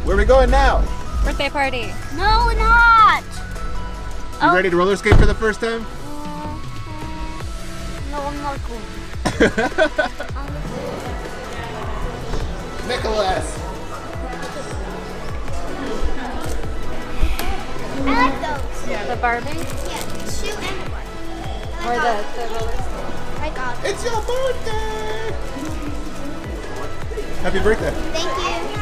Where are we going now? Birthday party. No, we're not. You ready to roller skate for the first time? No, I'm not going. Nicholas! I like those. Yeah, the Barbie. Yeah, the shoe and the one. Or the roller skate. I got it. It's your birthday! Happy birthday. Thank you.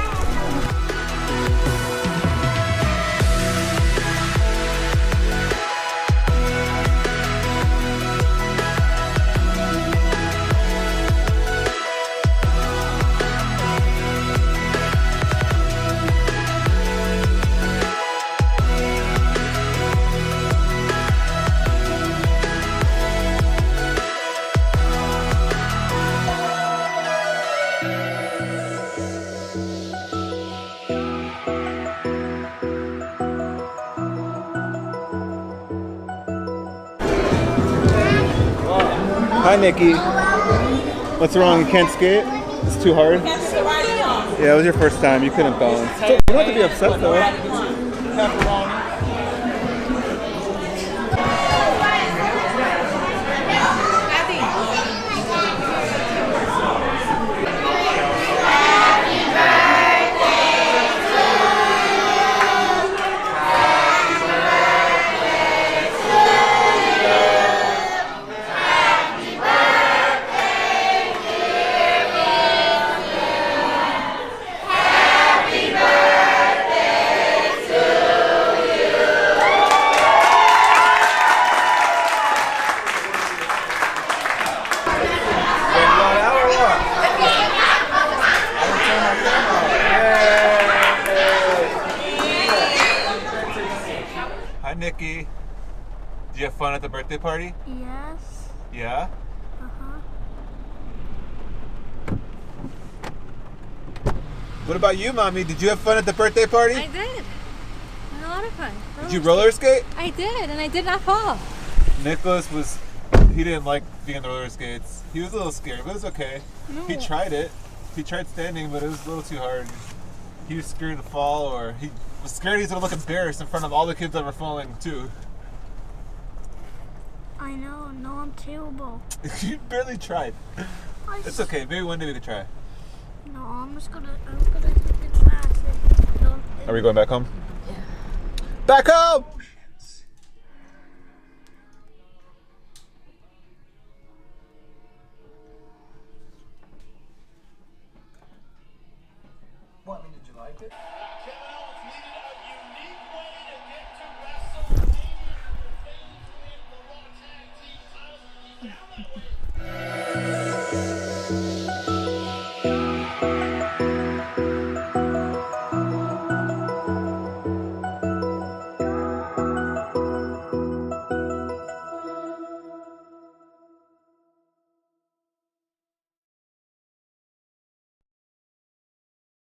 Hi, Nikki. What's wrong? You can't skate? It's too hard? Yeah, it was your first time. You couldn't balance. You don't have to be upset, though. Hi, Nikki. Did you have fun at the birthday party? Yes. Yeah? Uh-huh. What about you, Mommy? Did you have fun at the birthday party? I did. I had a lot of fun. Did you roller skate? I did, and I did not fall. Nicholas he didn't like being on the roller skates. He was a little scared, but it was okay. No. He tried it. He tried standing, but it was a little too hard. He was scared to fall, or he was scared he's gonna look embarrassed in front of all the kids that were falling too. I know. No, I'm terrible. You barely tried. It's okay. Maybe one day we could try. No, I'm gonna take the class. Are we going back home? Yeah. Back home! What? I mean, did you like it?